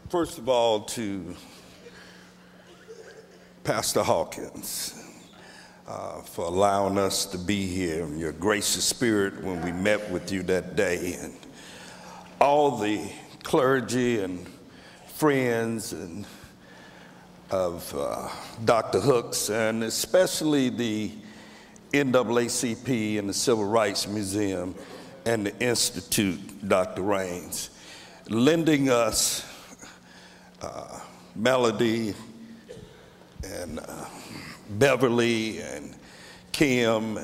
First of all, to Pastor Hawkins for allowing us to be here, and your gracious spirit when we met with you that day, and all the clergy and friends and of Dr. Hooks, and especially the NAACP and the Civil Rights Museum and the Institute, Dr. Raines, lending us Melody and Beverly and Kim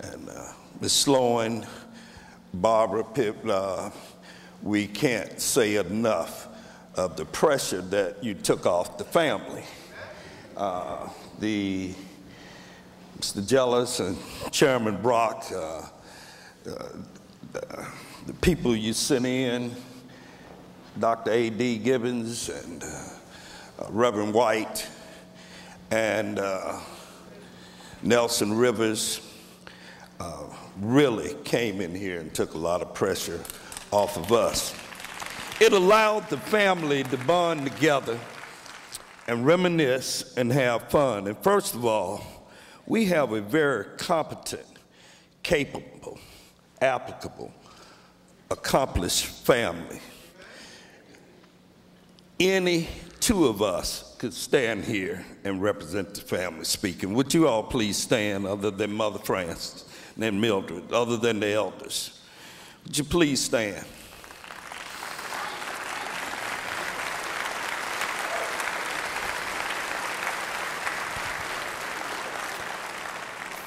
and Ms. Sloan, Barbara Pip. We can't say enough of the pressure that you took off the family. Mr. Jealous and Chairman Brock, the people you sent in, Dr. A.D. Gibbons and Reverend White and Nelson Rivers really came in here and took a lot of pressure off of us. It allowed the family to bond together and reminisce and have fun. And first of all, we have a very competent, capable, applicable, accomplished family. Any two of us could stand here and represent the family speaking. Would you all please stand, other than Mother Frances and Mildred, other than the elders? Would you please stand?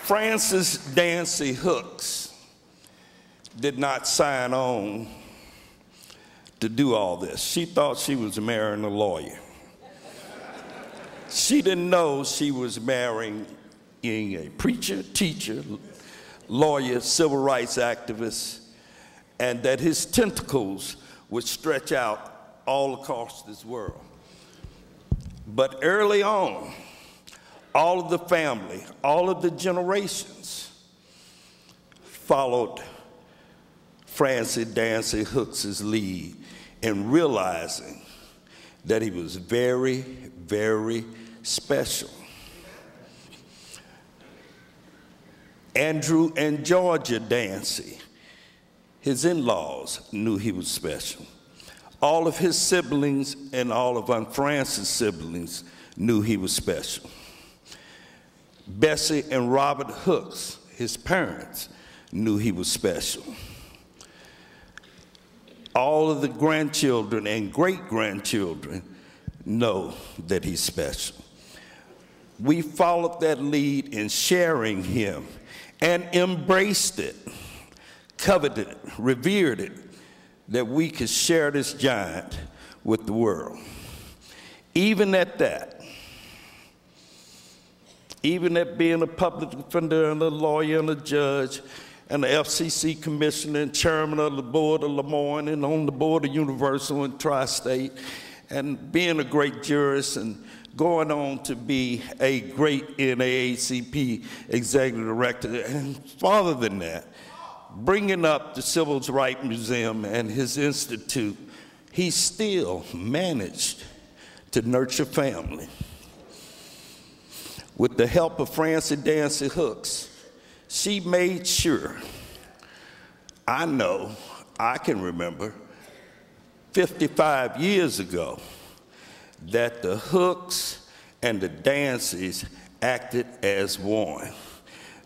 Frances Dancy Hooks did not sign on to do all this. She thought she was marrying a lawyer. She didn't know she was marrying a preacher, teacher, lawyer, civil rights activist, and that his tentacles would stretch out all across this world. But early on, all of the family, all of the generations followed Frances Dancy Hooks' lead in realizing that he was very, very special. Andrew and Georgia Dancy, his in-laws, knew he was special. All of his siblings and all of Aunt Frances' siblings knew he was special. Bessie and Robert Hooks, his parents, knew he was special. All of the grandchildren and great-grandchildren know that he's special. We followed that lead in sharing him and embraced it, coveted it, revered it, that we could share this giant with the world. Even at that, even at being a public defender and a lawyer and a judge and the FCC commissioner and chairman of the board of Lemoyne and on the board of Universal and Tri-State, and being a great jurist and going on to be a great NAACP executive director, and farther than that, bringing up the Civil Rights Museum and his institute, he still managed to nurture family. With the help of Frances Dancy Hooks, she made sure, I know, I can remember, 55 years ago, that the Hooks and the Dancys acted as one.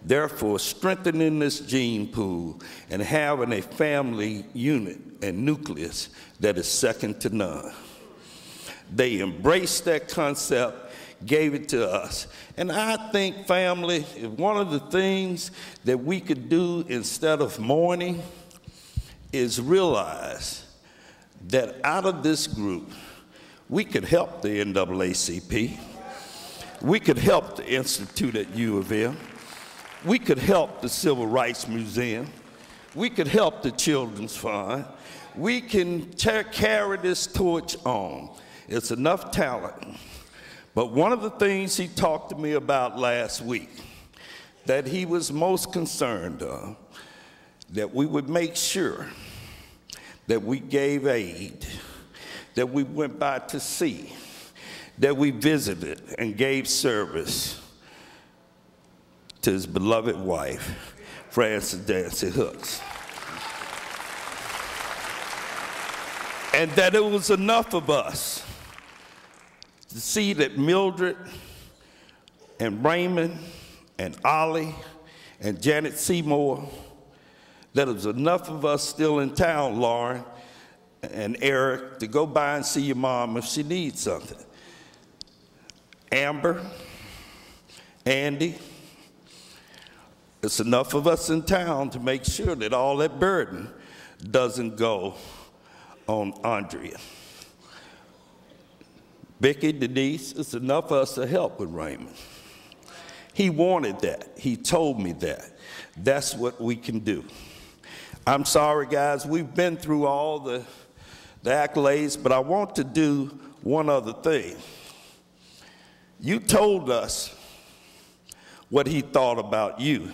Therefore, strengthening this gene pool and having a family unit and nucleus that is second to none. They embraced that concept, gave it to us. And I think, family, one of the things that we could do instead of mourning is realize that out of this group, we could help the NAACP. We could help the Institute at U of M. We could help the Civil Rights Museum. We could help the Children's Fund. We can carry this torch on. It's enough talent. But one of the things he talked to me about last week that he was most concerned of, that we would make sure that we gave aid that we went by to see, that we visited and gave service to his beloved wife, Frances Dancy Hooks. And that it was enough of us to see that Mildred and Raymond and Ollie and Janet Seymour, that it was enough of us still in town, Lauren and Eric, to go by and see your mom if she needs something. Amber, Andy, it's enough of us in town to make sure that all that burden doesn't go on Andrea. Vicki, Denise, it's enough of us to help with Raymond. He wanted that. He told me that. That's what we can do. I'm sorry, guys. We've been through all the accolades, but I want to do one other thing. You told us what he thought about you,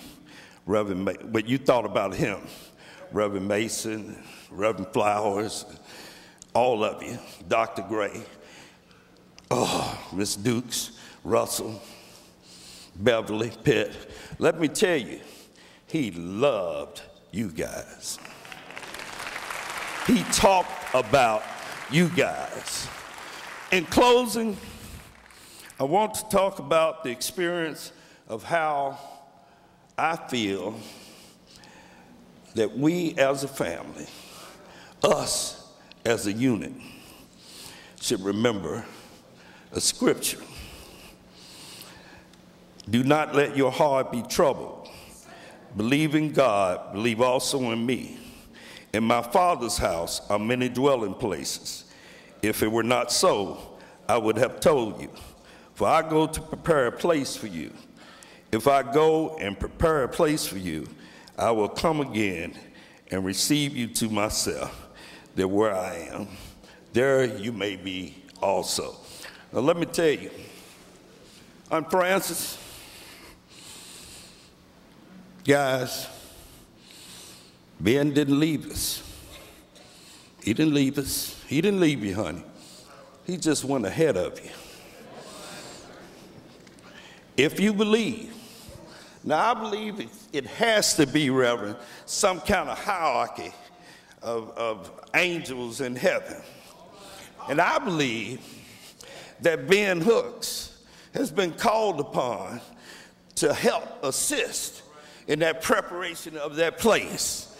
Reverend, but you thought about him, Reverend Mason, Reverend Flowers, all of you, Dr. Gray, Miss Dukes, Russell, Beverly, Pitt. Let me tell you, he loved you guys. He talked about you guys. In closing, I want to talk about the experience of how I feel that we as a family, us as a unit, should remember a scripture. Do not let your heart be troubled. Believe in God, believe also in me. In my Father's house are many dwelling places. If it were not so, I would have told you. For I go to prepare a place for you. If I go and prepare a place for you, I will come again and receive you to myself, that where I am, there you may be also. Now let me tell you, I'm Francis. Guys, Ben didn't leave us. He didn't leave us. He didn't leave you, honey. He just went ahead of you. If you believe, now I believe it has to be, Reverend, some kind of hierarchy of angels in heaven. And I believe that Ben Hooks has been called upon to help assist in that preparation of that place.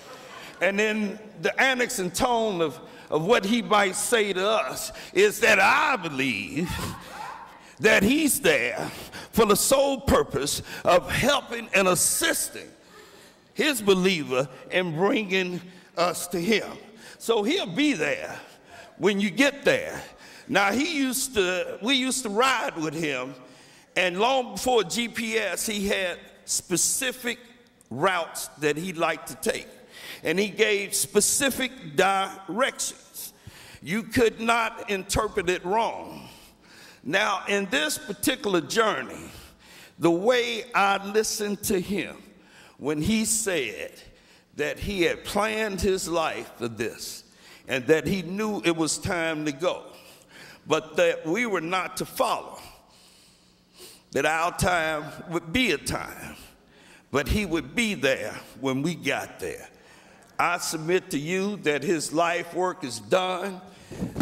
And then the annex and tone of what he might say to us is that I believe that he's there for the sole purpose of helping and assisting his believer in bringing us to him. So he'll be there when you get there. Now we used to ride with him, and long before GPS, he had specific routes that he liked to take, and he gave specific directions. You could not interpret it wrong. Now, in this particular journey, the way I listened to him when he said that he had planned his life for this and that he knew it was time to go, but that we were not to follow, that our time would be a time, but he would be there when we got there. I submit to you that his life work is done,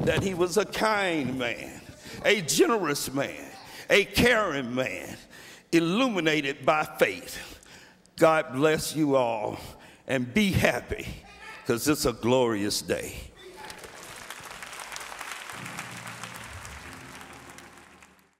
that he was a kind man, a generous man, a caring man, illuminated by faith. God bless you all, and be happy, because it's a glorious day.